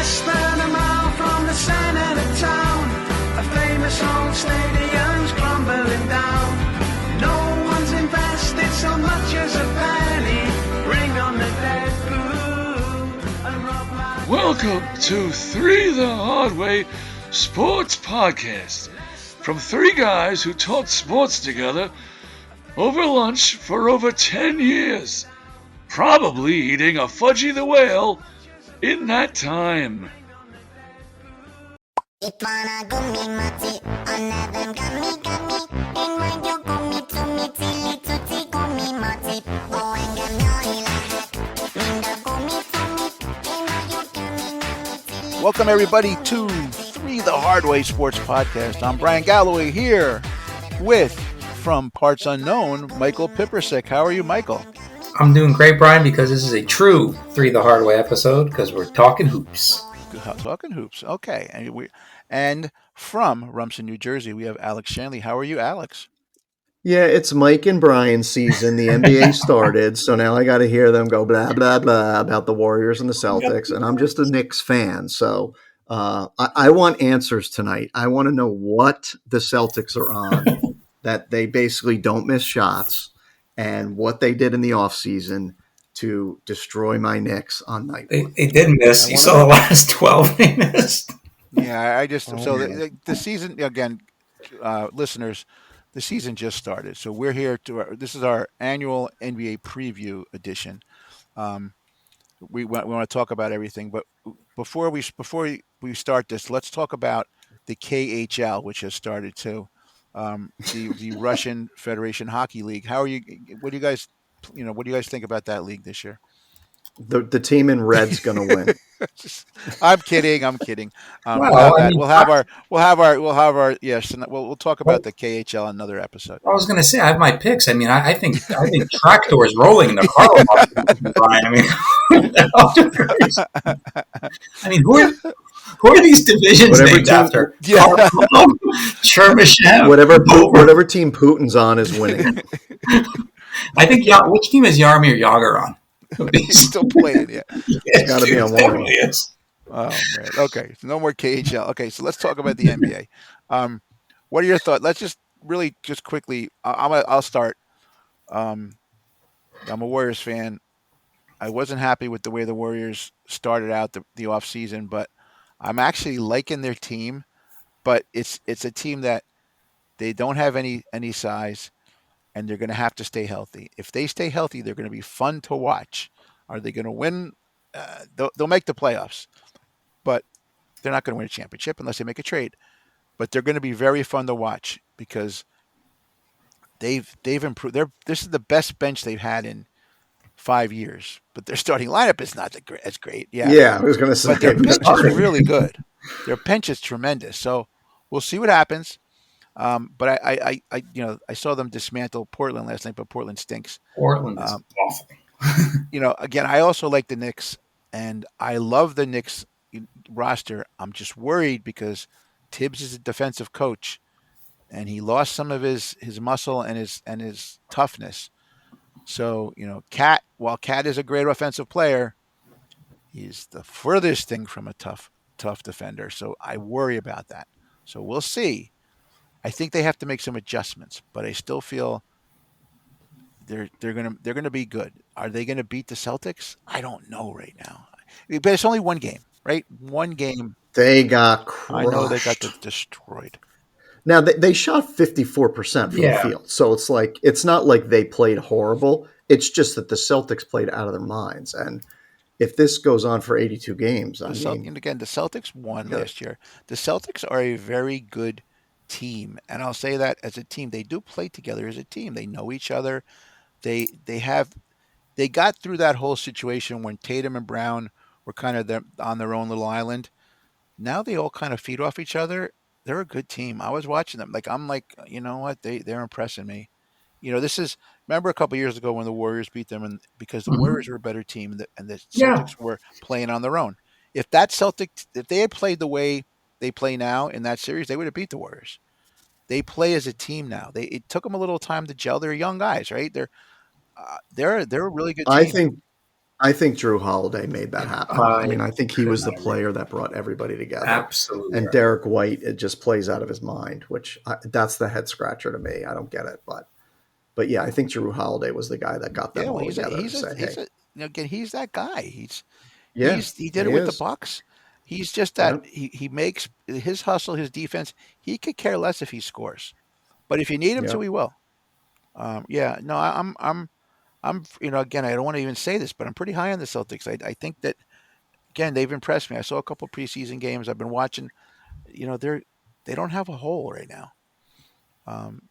less than a mile from the center of town. A famous old stadium's crumbling down. No one's invested so much as a penny. Bring on the Deadpool and Rob Life. Welcome to Three the Hard Way Sports Podcast. From three guys who talked sports together over lunch for over 10 years. Probably eating a Fudgy the Whale in that time. Welcome everybody to Three the Hard Way Sports Podcast. I'm Bryan Galloway here with, from Parts Unknown, Michael Pipersek. How are you, Michael? I'm doing great, Bryan, because this is a true Three the Hard Way episode because we're talking hoops. Talking hoops. Okay. And from Rumson, New Jersey, we have Alex Shanley. How are you, Alex? Yeah, it's Mike and Bryan's season. The NBA started, so now I got to hear them go blah, blah, blah about the Warriors and the Celtics, and I'm just a Knicks fan, so I want answers tonight. I want to know what the Celtics are on, that they basically don't miss shots, and what they did in the offseason to destroy my Knicks on night one. They did miss. You saw the last 12 they missed. Yeah, the season, again, listeners, the season just started. So we're here this is our annual NBA preview edition. We want to talk about everything, but before we start this, let's talk about the KHL, which has started too. The Russian Federation Hockey League. How are you? What do you guys think about that league this year? The team in red's going to win. I'm kidding. We'll talk about the KHL in another episode. I was going to say I have my picks. I mean, I think tractor is rolling in the car. Brian. Who are these divisions named after? Yeah. Chermishev. Whatever team Putin's on is winning. I think which team is Jaromir Jagr on? He's still playing, yeah. It's got to be on one. Totally is. Oh man. Okay, so no more KHL. Okay, so let's talk about the NBA. What are your thoughts? Let's just quickly. I'll start. I'm a Warriors fan. I wasn't happy with the way the Warriors started out the off season, but I'm actually liking their team. But it's a team that they don't have any size. And they're going to have to stay healthy. If they stay healthy, they're going to be fun to watch. Are they going to win? They'll make the playoffs, but they're not going to win a championship unless they make a trade. But they're going to be very fun to watch because they've improved. This is the best bench they've had in 5 years. But their starting lineup is not as great. Yeah, I was going to say. But their bench is really good. Their bench is tremendous. So we'll see what happens. But I saw them dismantle Portland last night, but Portland stinks. Portland is awful. Again, I also like the Knicks, and I love the Knicks roster. I'm just worried because Tibbs is a defensive coach, and he lost some of his muscle and his toughness. So while Cat is a great offensive player, he's the furthest thing from a tough defender. So I worry about that. So we'll see. I think they have to make some adjustments, but I still feel they're gonna be good. Are they gonna beat the Celtics? I don't know right now. But it's only one game, right? One game. They got crushed. I know they got destroyed. Now they shot 54% from the field, so it's not like they played horrible. It's just that the Celtics played out of their minds, and if this goes on for 82 games, and again, the Celtics won last year. The Celtics are a very good team, and I'll say that as a team, they do play together as a team. They know each other. They got through that whole situation when Tatum and Brown were kind of on their own little island. Now they all kind of feed off each other. They're a good team. I was watching them. I'm like, you know what? They're impressing me. Remember a couple years ago when the Warriors beat them, and because the Warriors were a better team and the Celtics were playing on their own. If they had played the way they play now in that series, they would have beat the Warriors. They play as a team now. It took them a little time to gel. They're young guys, right? They're a really good team. I think Drew Holiday made that happen. I mean, I think he could was not the agree. player that brought everybody together. Absolutely And right. Derek White, it just plays out of his mind, which that's the head scratcher to me. I don't get it, but yeah, I think Drew Holiday was the guy that got Yeah, them well, all together to say, he's "Hey, a again, he's that guy. yeah, He he did it with the is, Bucks. He's just that yeah, he makes his hustle, his defense. He could care less if he scores, but if you need him yeah, to, he will. Yeah, no, I'm again, I don't want to even say this, but I'm pretty high on the Celtics. I think that again they've impressed me. I saw a couple preseason games. I've been watching. They don't have a hole right now. Um,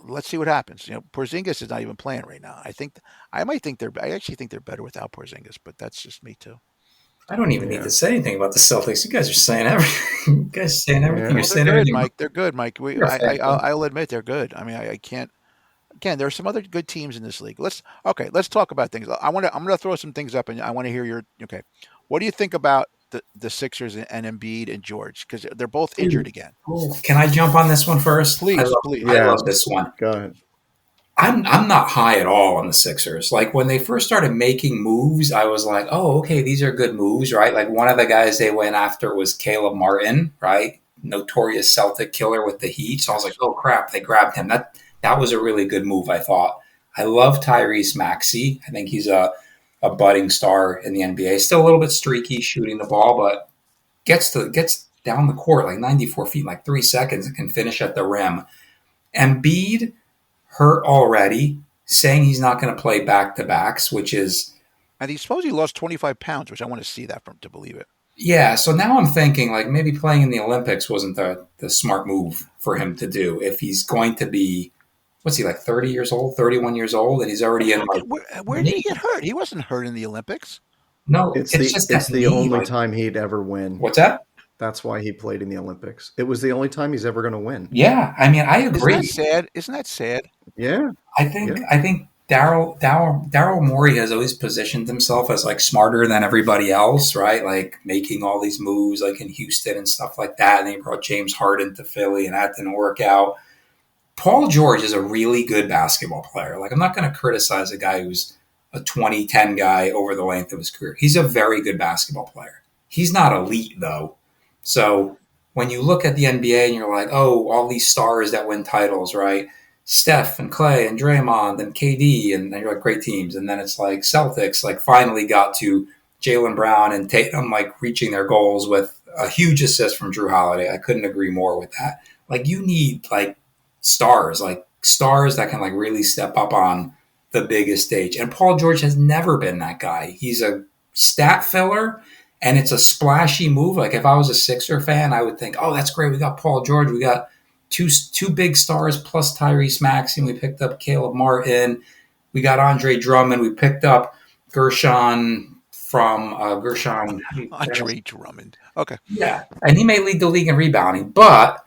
let's see what happens. Porzingis is not even playing right now. I actually think they're better without Porzingis, but that's just me too. I don't even need yeah, to say anything about the Celtics. You guys are saying everything. You guys are saying everything. yeah." You're Oh, they're saying good, everything. Mike. They're good, Mike. You're a fan. I'll admit they're good. I mean, I can't. Again, there are some other good teams in this league. Let's talk about things. I'm gonna throw some things up, and I want to hear your okay. What do you think about the Sixers and Embiid and George because they're both injured Ooh, again? ooh. Can I jump on this one first? Please, I please. Yes, love this one. go ahead. I'm not high at all on the Sixers. Like when they first started making moves, I was like, oh, okay, these are good moves, right? Like one of the guys they went after was Caleb Martin, right? Notorious Celtic killer with the Heat. So I was like, Yes. oh crap, they grabbed him. That was a really good move, I thought. I love Tyrese Maxey. I think he's a budding star in the NBA. Still a little bit streaky shooting the ball, but gets down the court like 94 feet in like 3 seconds and can finish at the rim. Embiid hurt already, saying he's not going to play back to backs, which is And he supposedly lost 25 pounds, which I want to see that from to believe it. yeah. So now I'm thinking like maybe playing in the Olympics wasn't the smart move for him to do if he's going to be what's he like 30 years old, 31 years old, and he's already in like Where did he knee. get hurt? He wasn't hurt in the Olympics. No, It's it's the just it's that the knee. only Like time he'd ever win. what's that? That's why he played in the Olympics. It was the only time he's ever going to win. Yeah, I mean I Isn't that agree. sad? Isn't that sad? Yeah, yeah, I think Daryl Morey has always positioned himself as like smarter than everybody else, right? Like making all these moves like in Houston and stuff like that. And he brought James Harden to Philly and that didn't work out. Paul George is a really good basketball player. Like I'm not going to criticize a guy who's a 2010 guy over the length of his career. He's a very good basketball player. He's not elite though. So when you look at the NBA and you're like, oh, all these stars that win titles, right? Steph and Clay and Draymond and KD, and you're like great teams. And then it's like Celtics, like finally got to Jaylen Brown and Tatum, like reaching their goals with a huge assist from Drew Holiday. I couldn't agree more with that. Like you need like stars that can like really step up on the biggest stage. And Paul George has never been that guy. He's a stat filler and it's a splashy move. Like if I was a Sixer fan, I would think, oh, that's great. We got Paul George. We got two big stars plus Tyrese Maxey. We picked up Caleb Martin. We got Andre Drummond. We picked up Gershon from Gershon. Andre Drummond. Okay. Yeah, and he may lead the league in rebounding, but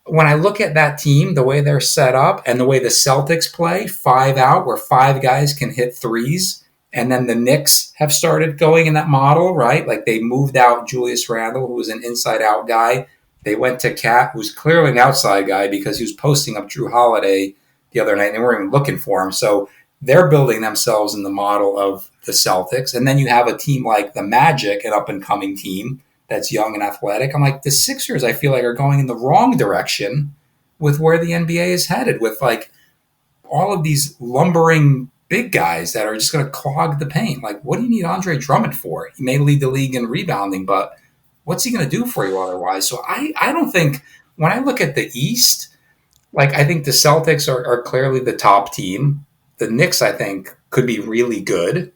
when I look at that team, the way they're set up and the way the Celtics play, five out, where five guys can hit threes, and then the Knicks have started going in that model, right? Like they moved out Julius Randle, who was an inside out guy. They went to Cat, who's clearly an outside guy because he was posting up Drew Holiday the other night. And they weren't even looking for him. So they're building themselves in the model of the Celtics. And then you have a team like the Magic, an up and coming team that's young and athletic. I'm like, the Sixers, I feel like, are going in the wrong direction with where the NBA is headed, with like all of these lumbering big guys that are just going to clog the paint. Like, what do you need Andre Drummond for? He may lead the league in rebounding, but what's he going to do for you otherwise? So I don't think, when I look at the East, like, I think the Celtics are clearly the top team. The Knicks, I think, could be really good.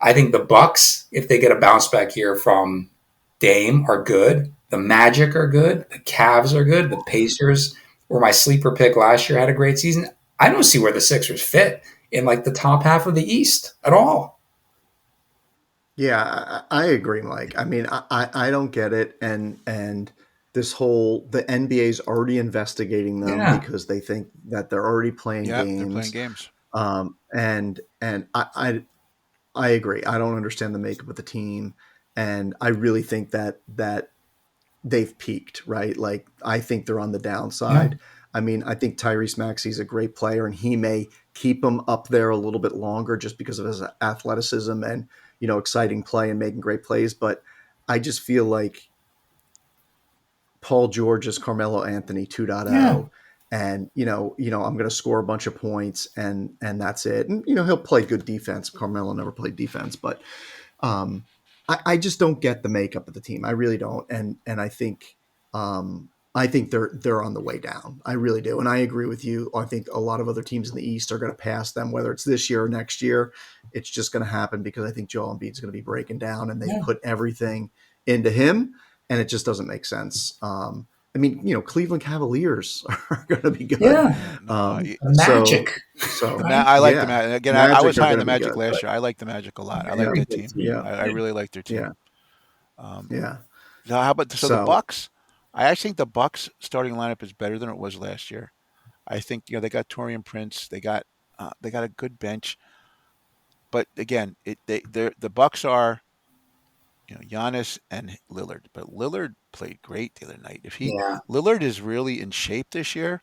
I think the Bucks, if they get a bounce back here from Dame, are good. The Magic are good. The Cavs are good. The Pacers were my sleeper pick last year, had a great season. I don't see where the Sixers fit in like the top half of the East at all. yeah. I agree, Mike. I mean, I don't get it, and this whole the NBA's already investigating them Yeah. because they think that they're already playing Yeah, they're playing games. games. And I agree. I don't understand the makeup of the team, and I really think that they've peaked. Right? Like I think they're on the Yeah. downside. I mean, I think Tyrese Maxey's a great player, and he may keep him up there a little bit longer just because of his athleticism and exciting play and making great plays. But I just feel like Paul George is Carmelo Anthony Yeah. 2.0, and I'm going to score a bunch of points and that's it. And he'll play good defense. Carmelo never played defense, but I just don't get the makeup of the team. I really don't, and I think they're on the way down. I really do, and I agree with you. I think a lot of other teams in the East are going to pass them, whether it's this year or next year. It's just going to happen because I think Joel Embiid's going to be breaking down, and they've Yeah. put everything into him, and it just doesn't make sense. I mean, Cleveland Cavaliers are going to be good. Yeah. Yeah, no, So, Magic. Right? I like the yeah, Magic. Again, I Magic was are high on going the to be Magic good. last But year. I like the Magic a lot. I like Very that good team. team. yeah, I really like their team. yeah, Um, yeah. so how about the So Bucks? I actually think the Bucks starting lineup is better than it was last year. I think they got Torian Prince. They got a good bench. But again, the Bucks are Giannis and Lillard. But Lillard played great the other night. If he Yeah. Lillard is really in shape this year.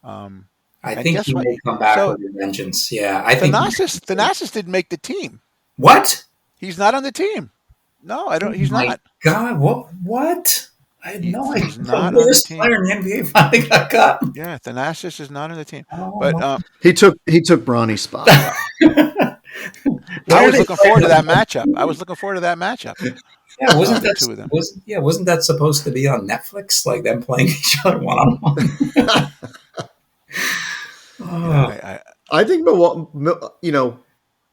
Um, I and think guess he what? may come back So with a vengeance. Yeah. I think. Thanasis didn't make the team. What? He's not on the team. No, I Oh don't. He's my not. God. What? I had no idea. He's The not on the worst team. player in the NBA finally got cut. Yeah, Thanasis is not on the team. Oh But my. he took Bronny's spot. I Why are was they looking forward to playing? that matchup. I was looking forward to that matchup. Yeah, wasn't The that two of them. wasn't that supposed to be on Netflix? Like them playing each other one on one. Yeah, Oh, I think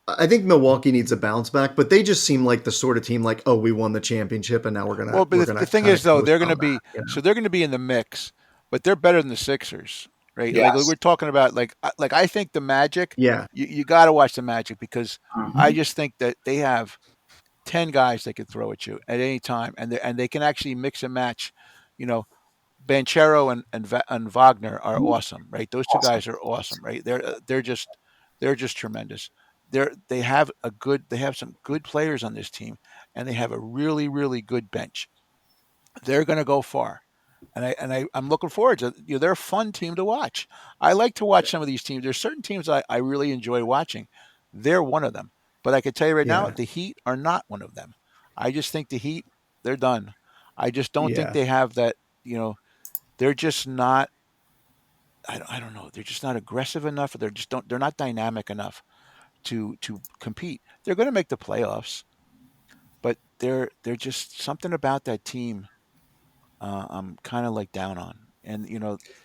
I think Milwaukee needs a bounce back, but they just seem like the sort of team like, oh, we won the championship and now we're well, gonna but we're the gonna thing kind is, of though, coast they're going to on be that. so they're going to be in the mix, but they're better than the Sixers, right? Like yes. we're talking about, like I think the Magic. Yeah, You got to watch the Magic because I Mhm. just think that they have 10 guys they could throw at you at any time, and they can actually mix and match. You know, Banchero and Wagner are awesome, right? Those two Awesome. guys are awesome, right? They're just tremendous. They have some good players on this team, and they have a really good bench. They're going to go far, I'm looking forward to. They're a fun team to watch. I like to watch some of these teams. There's certain teams I really enjoy watching. They're one of them, but I can tell you right now, yeah, the Heat are not one of them. I just think the Heat, they're done. I just don't think yeah, they have that. They're just not. I don't know. They're just not aggressive enough. Or they're just don't. They're not dynamic enough to compete. They're going to make the playoffs, but they're just something about that team. I'm kind of like down on, and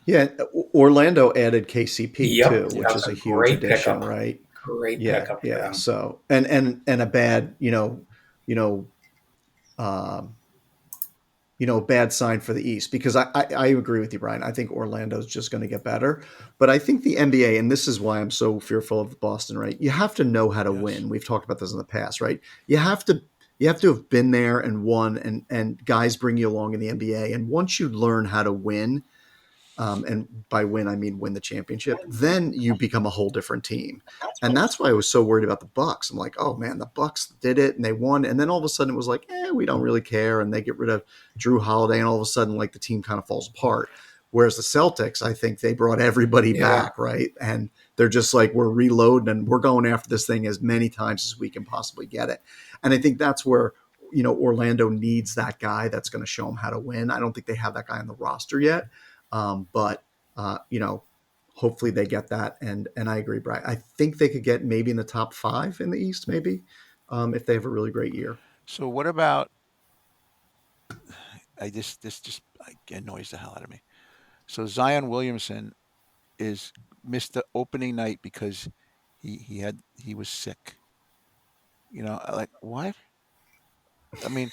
yeah. Orlando added KCP Yep, too, which yes, that's is a a huge great addition, pickup. right? Great Yeah, pickup for yeah. them. So and a bad, you know, um, bad sign for the East because I agree with you, Brian. I think Orlando's just going to get better. But I think the NBA, and this is why I'm so fearful of Boston, right? You have to know how to yes. win. We've talked about this in the past, right? You have to have been there and won, and guys bring you along in the NBA. And once you learn how to win, and by win I mean win the championship, then you become a whole different team. And that's why I was so worried about the Bucks. I'm like, oh man, the Bucks did it and they won, and then all of a sudden it was like, we don't really care, and they get rid of Drew Holiday, and all of a sudden like the team kind of falls apart. Whereas the Celtics, I think they brought everybody Yeah, back, right? And they're just like, we're reloading and we're going after this thing as many times as we can possibly get it. And I think that's where Orlando needs that guy that's going to show them how to win. I don't think they have that guy on the roster yet, but hopefully they get that. And I agree, Brian. I think they could get maybe in the top 5 in the East, maybe, if they have a really great year. So what about? I just this just annoys the hell out of me. So Zion Williamson is missed the opening night because he was sick. Like what? I mean,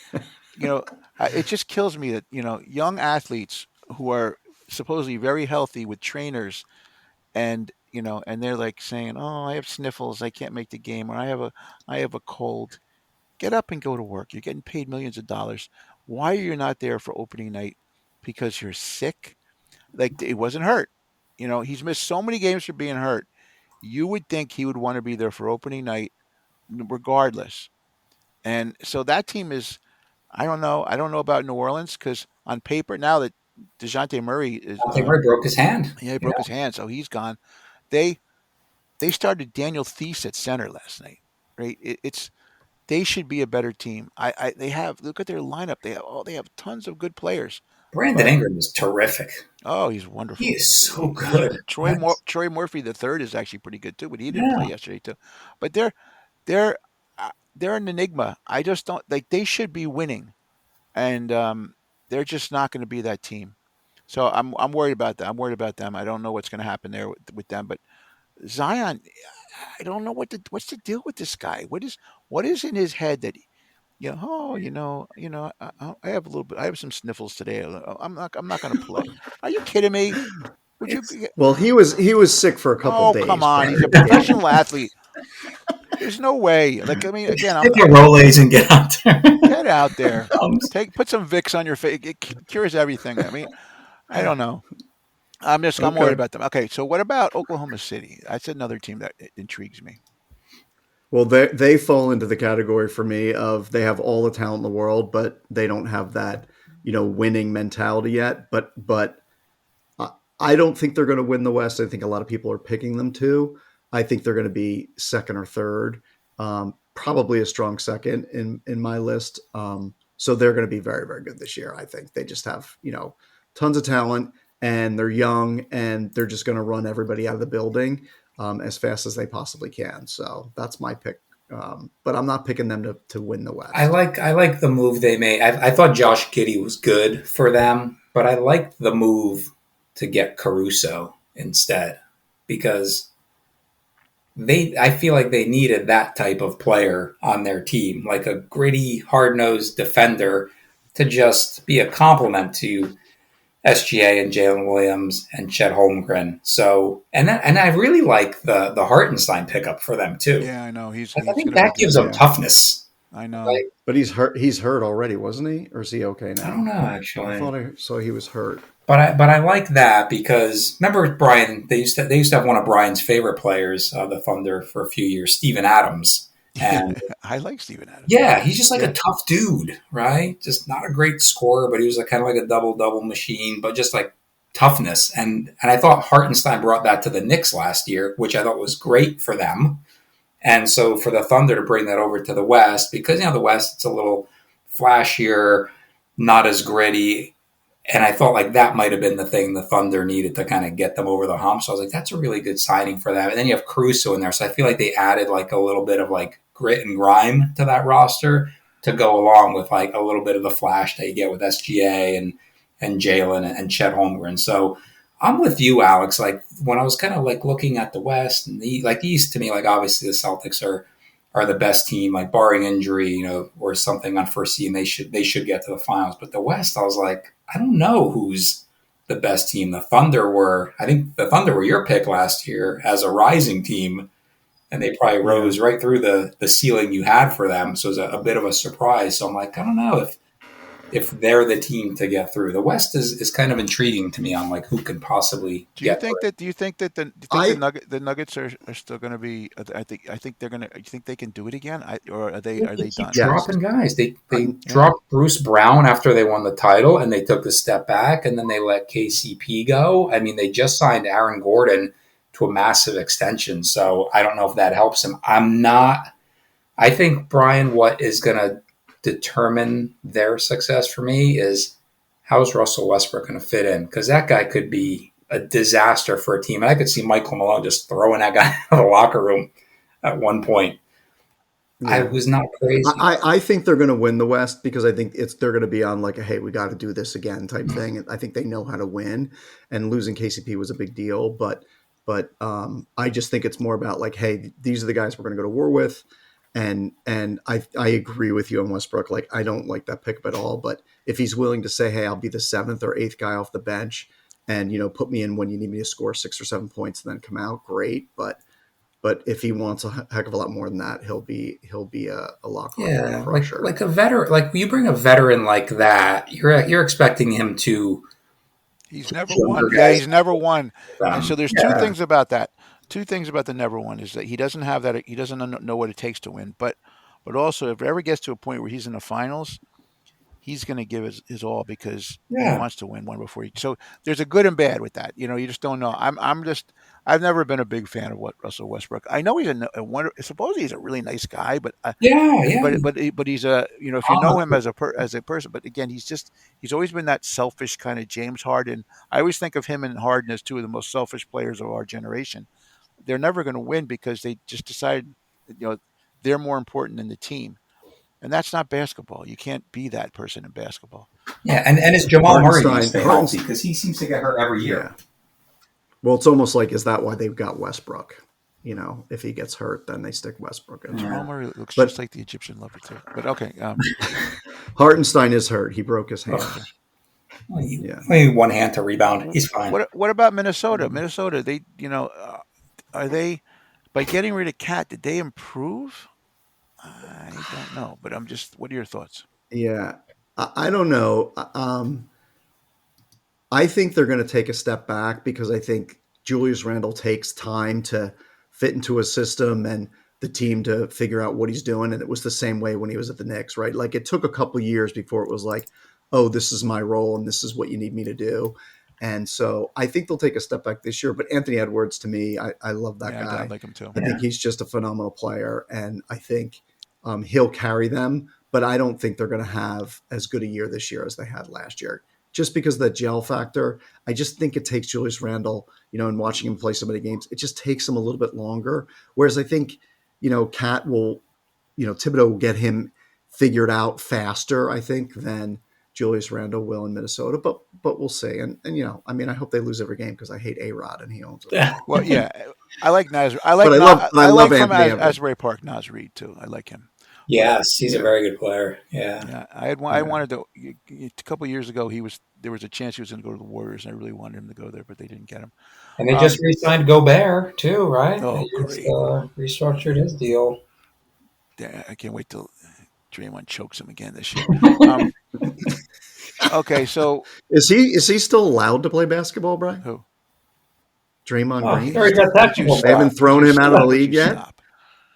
you know, it just kills me that young athletes who are supposedly very healthy with trainers, and and they're like saying, "Oh, I have sniffles, I can't make the game," or I have a cold." Get up and go to work. You're getting paid millions of dollars. Why are you not there for opening night? Because you're sick? Like it wasn't hurt. He's missed so many games for being hurt. You would think he would want to be there for opening night regardless. And so that team is, I don't know. I don't know about New Orleans because on paper, now that Dejounte Murray is Dante Murray broke his hand. yeah, he Yeah, broke his hand, so he's gone. They they started Daniel Thies at center last night. Right? It's they should be a better team. They have look at their lineup. They have tons of good players, Brandon but Ingram is terrific. oh, he's He wonderful. is so good. Troy Murphy the third is actually pretty good too, but he didn't play Yeah, yesterday too. But they're they're an enigma. I just don't like they should be winning, and they're just not going to be that team. So I'm worried about them. I'm worried about them. I don't know what's going to happen there with them. But Zion, I don't know what's the deal with this guy. What is in his head that I have a little bit. I have some sniffles today. I'm not going to play. Are you kidding me? Would you? it's Well, he was sick for a couple Oh, come days on. prior He's a to the game. professional athlete. There's no way. Like, I mean, again, get your Rolaids and get out there. get out there. Um, Put some Vicks on your face. It cures everything. I mean, I don't know. I'm worried Okay. about them. Okay, so what about Oklahoma City? That's another team that intrigues me. Well, they fall into the category for me of they have all the talent in the world, but they don't have that winning mentality yet. But I I don't think they're going to win the West. I think a lot of people are picking them to. I think they're going to be second or third, probably a strong second in my list. So they're going to be very very good this year. I think they just have tons of talent and they're young and they're just going to run everybody out of the building as fast as they possibly can. So that's my pick. But I'm not picking them to win the West. I like the move they made. I thought Josh Giddey was good for them, but I liked the move to get Caruso instead because they I feel like they needed that type of player on their team, like a gritty, hard nosed defender to just be a complement to SGA and Jalen Williams and Chet Holmgren. So and I really like the Hartenstein pickup for them too. Yeah, I know. I He's think going to be that good. gives them Yeah. toughness. I know. Like But he's hurt. He's hurt already, wasn't he? Or is he okay I don't now? know I actually. thought I saw he was hurt. But I like that because remember Brian they used to have one of Brian's favorite players, the Thunder, for a few years, Steven Adams, and I like Steven Adams. yeah, he's just like a Yeah. tough dude, right? Just not a great scorer, but he was like kind of like a double double machine, but just like toughness. And I thought Hartenstein brought that to the Knicks last year, which I thought was great for them. And so for the Thunder to bring that over to the West, because the West it's a little flashier, not as gritty. And I felt like that might have been the thing the Thunder needed to kind of get them over the hump. So I was like, that's a really good signing for them. And then you have Caruso in there. So I feel like they added like a little bit of like grit and grime to that roster to go along with like a little bit of the flash that you get with SGA and Jalen and Chet Holmgren. So I'm with you, Alex. Like when I was kind of like looking at the West and the East to me, like obviously the Celtics are the best team, like barring injury, or something unforeseen, they should get to the finals. But the West, I was like, I don't know who's the best team. I think the Thunder were your pick last year as a rising team, and they probably Yeah. rose right through the ceiling you had for them. So it was a bit of a surprise. So I'm like, I don't know if they're the team to get through. The West is kind of intriguing to me on like who could possibly get through. Do you think that do you think I the Nuggets are still going to be I think they're going to you think they can do it again? Or are They they keep done? yes. dropping guys. They Yeah. dropped Bruce Brown after they won the title, and they took a step back, and then they let KCP go. I mean, they just signed Aaron Gordon to a massive extension, so I don't know if that helps him. I'm not. I think Brian, what is going to determine their success for me is how's Russell Westbrook going to fit in because that guy could be a disaster for a team. And I could see Michael Malone just throwing that guy out of the locker room at one point. I Yeah. was not crazy. I think they're going to win the West because I think they're going to be on like a hey we got to do this again type thing. And I think they know how to win. And losing KCP was a big deal, but I just think it's more about like hey these are the guys we're going to go to war with, and I agree with you on Westbrook. Like I don't like that pickup at all. But if he's willing to say hey I'll be the seventh or eighth guy off the bench, and put me in when you need me to score 6 or 7 points and then come out, great. But if he wants a heck of a lot more than that, he'll be a locker room Yeah, crusher. like a veteran, like you bring a veteran like that, you're expecting him to He's never younger won. Yeah, guys he's never won. And so there's two Yeah, things about that. Two things about the never won is that he doesn't have that. He doesn't know what it takes to win. But also, if it ever gets to a point where he's in the finals, he's going to give his all because he Yeah. wants to win one before he. So there's a good and bad with that. You just don't know. I've never been a big fan of what Russell Westbrook. I know he's a wonder. Supposedly he's a really nice guy, but Yeah. Yeah. but he's a if you know him Honestly. as a person, but again he's always been that selfish kind of James Harden. I always think of him and Harden as two of the most selfish players of our generation. They're never going to win because they just decide they're more important than the team. And that's not basketball. You can't be that person in basketball. Yeah. And is Jamal Murray going to Hartenstein, stay healthy? Because he seems to get hurt every year. yeah. Well, it's almost like, is that why they've got Westbrook? If he gets hurt, then they stick Westbrook in. Jamal Murray looks But- just like the Egyptian lover too. But okay, Hartenstein is hurt. He broke his hand. Yeah. Maybe one hand to rebound. He's fine. what about Minnesota? Minnesota, they are they by getting rid of Cat? Did they improve? I don't know, but I'm just. What are your thoughts? Yeah. I don't know. I think they're going to take a step back because I think Julius Randle takes time to fit into a system and the team to figure out what he's doing. And it was the same way when he was at the Knicks, right? Like, it took a couple of years before it was like, oh, this is my role and this is what you need me to do. And so I think they'll take a step back this year. But Anthony Edwards, to me, I love that guy. I like him too. I think he's just a phenomenal player. And I think he'll carry them. But I don't think they're going to have as good a year this year as they had last year. Just because of that gel factor, I just think it takes Julius Randle, and watching him play so many games, it just takes him a little bit longer. Whereas I think, Cat will, Thibodeau will get him figured out faster, I think, than Julius Randle will in Minnesota. But we'll see. And I hope they lose every game because I hate A-Rod and he owns it. Well, yeah, I like Nas. I like. I love from Anthony Edwards. Asbury Park, Nas Reed too. I like him. Yes, he's a very good player. Yeah. I wanted to. A couple of years ago, there was a chance he was going to go to the Warriors, and I really wanted him to go there, but they didn't get him. And they just re-signed Gobert too, right? Oh, They just, great. restructured his deal. Yeah, I can't wait till Draymond chokes him again this year. Okay, so Is he still allowed to play basketball, Brian? who? Draymond Green? Very good technical They haven't thrown him out of the league yet? Stop.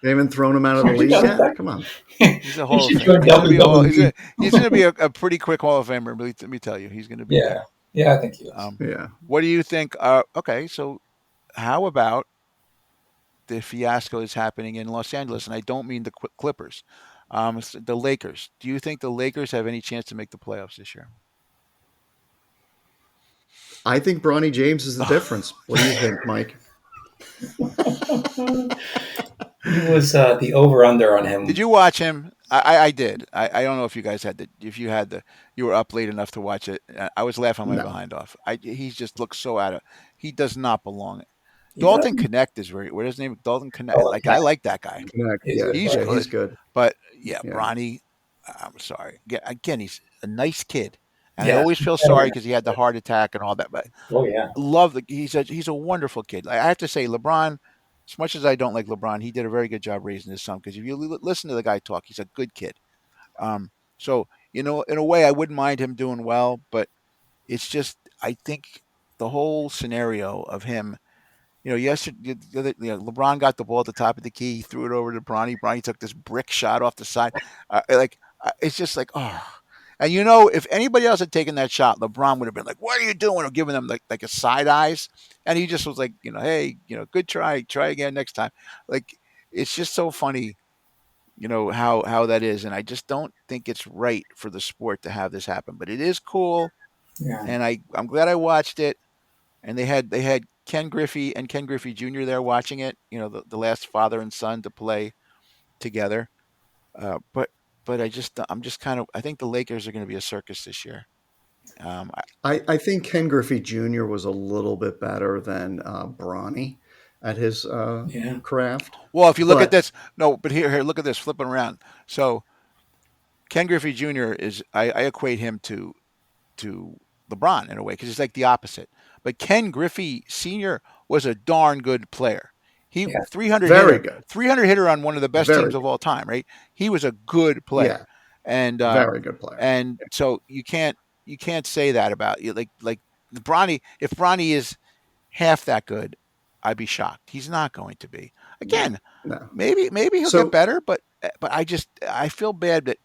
They haven't thrown him out of the league yet? Come on. He's a Hall of should join Famer. WWE. He's going to be a pretty quick Hall of Famer. Let me tell you, he's going to be. Yeah. Yeah, I think he is. Yeah. What do you think? Okay, so how about the fiasco that's happening in Los Angeles? And I don't mean the Clippers, it's the Lakers. Do you think the Lakers have any chance to make the playoffs this year? I think Bronny James is the difference. What do you think, Mike? He was the over-under on him. Did you watch him? I did. I don't know if you guys had you were up late enough to watch it. I was laughing my behind off. He just looks so he does not belong. Dalton Connect is what is his name? Dalton Connect. I like that guy. Yeah, he's good. But Bronny, I'm sorry. Again, he's a nice kid. And I always feel sorry because he had the heart attack and all that. But he's a wonderful kid. I have to say, LeBron, as much as I don't like LeBron, he did a very good job raising his son. Because if you listen to the guy talk, he's a good kid. So in a way, I wouldn't mind him doing well. But it's just, I think the whole scenario of him. Yesterday, LeBron got the ball at the top of the key. He threw it over to Bronny. Bronny took this brick shot off the side. It's just like, oh. And if anybody else had taken that shot, LeBron would have been like, "What are you doing?" or giving them like a side eyes. And he just was like, "Hey, good try. Try again next time." Like, it's just so funny, how that is. And I just don't think it's right for the sport to have this happen. But it is cool. Yeah. And I'm glad I watched it. And they had Ken Griffey and Ken Griffey Jr. there watching it. The last father and son to play together. But I'm just kind of, I think the Lakers are going to be a circus this year. I think Ken Griffey Jr. was a little bit better than Bronny at his craft. Well, if you look at this, but here, look at this, flipping around. So Ken Griffey Jr. I equate him to LeBron in a way because it's like the opposite. But Ken Griffey Sr. was a darn good player. He 300 very hitter, good. 300 hitter on one of the best teams of all time, right? He was a good player, and very good player. And so you can't say that about you. Like Bronny, if Bronny is half that good, I'd be shocked. He's not going to be. Again, maybe he'll get better, but I feel bad that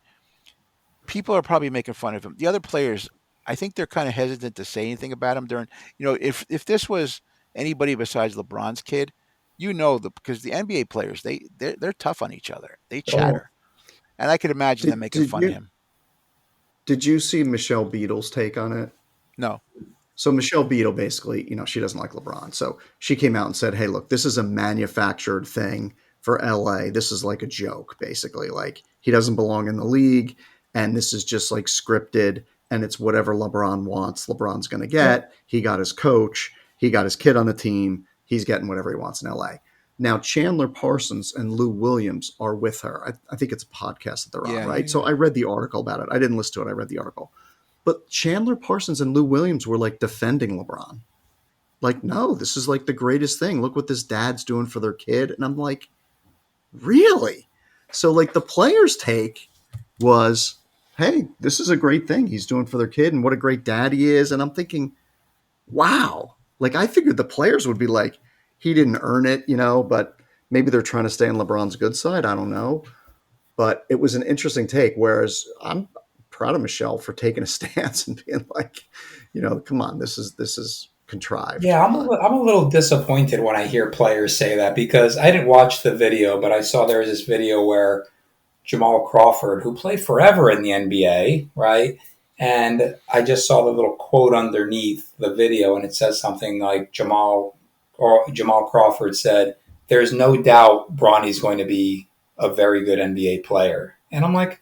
people are probably making fun of him. The other players, I think they're kind of hesitant to say anything about him during. If this was anybody besides LeBron's kid, because the NBA players they're tough on each other. They Oh, chatter, and I could imagine them Did making did fun of you him. did you see Michelle Beadle's take on it? No, So Michelle Beadle basically, she doesn't like LeBron. So she came out and said, "Hey, look, this is a manufactured thing for LA. This is like a joke, basically. Like he doesn't belong in the league, and this is just like scripted, and it's whatever LeBron wants. LeBron's going to get. He got his coach. He got his kid on the team. He's getting whatever he wants in LA." Now Chandler Parsons and Lou Williams are with her. I think it's a podcast that they're on, yeah, right? So I read the article about it. I didn't listen to it. I read the article. But Chandler Parsons and Lou Williams were like defending LeBron. Like, no, this is like the greatest thing. Look what this dad's doing for their kid. And I'm like, really? So, like, the players' take was, hey, this is a great thing he's doing for their kid and what a great dad he is. And I'm thinking, wow. Like, I figured the players would be like, he didn't earn it, but maybe they're trying to stay on LeBron's good side. I don't know. But it was an interesting take. Whereas I'm proud of Michelle for taking a stance and being like, come on, this is contrived. yeah, But I'm a little disappointed when I hear players say that because I didn't watch the video, but I saw there was this video where Jamal Crawford, who played forever in the NBA, right? And I just saw the little quote underneath the video, and it says something like Jamal Crawford said, "There's no doubt Bronny's going to be a very good NBA player." And I'm like,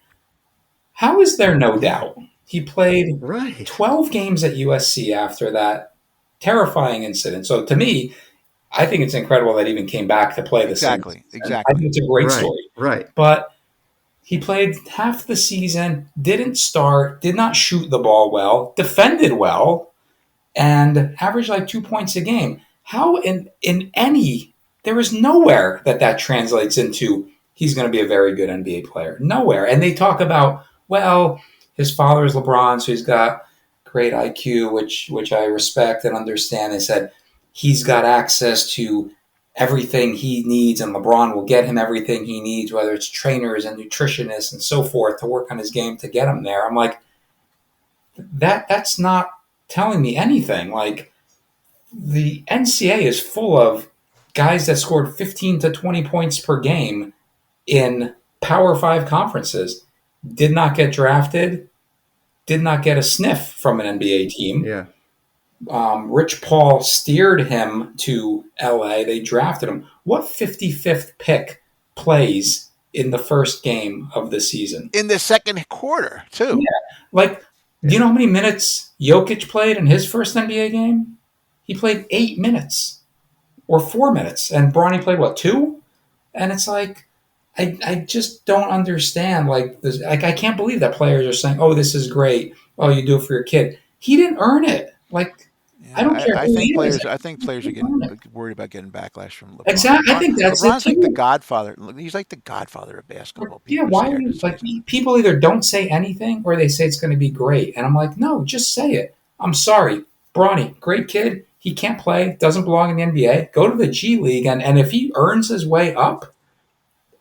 how is there no doubt? He played right, 12 games at USC after that terrifying incident. So to me, I think it's incredible that he even came back to play the same exactly, season. I exactly. think it's a great right, story. right. But he played half the season, didn't start, did not shoot the ball well, defended well, and averaged like 2 points a game. How in any there is nowhere that translates into he's going to be a very good NBA player. Nowhere. And they talk about, well, his father is LeBron, so he's got great IQ, which I respect and understand. They said he's got access to everything he needs, and LeBron will get him everything he needs, whether it's trainers and nutritionists and so forth, to work on his game to get him there. I'm like, that's not telling me anything. Like the NCAA is full of guys that scored 15 to 20 points per game in Power Five conferences, did not get drafted, did not get a sniff from an NBA team. Yeah. Rich Paul steered him to LA. They drafted him. What 55th pick plays in the first game of the season? In the second quarter, too. Yeah. Like, do you know how many minutes Jokic played in his first NBA game? He played 8 minutes or 4 minutes. And Bronny played, what, 2? And it's like, I just don't understand. Like, this, I can't believe that players are saying, oh, this is great. Oh, you do it for your kid. He didn't earn it. Like, I don't care I who think he is. players. I think players are getting worried about getting backlash from LeBron. Exactly. I think that's LeBron's it like the too. godfather. He's like the godfather of basketball. Yeah, People are why scared would to say like something. people either don't say anything or they say it's going to be great, and I'm like, no, just say it. I'm sorry, Bronny, great kid. He can't play, doesn't belong in the NBA. Go to the G League, and if he earns his way up,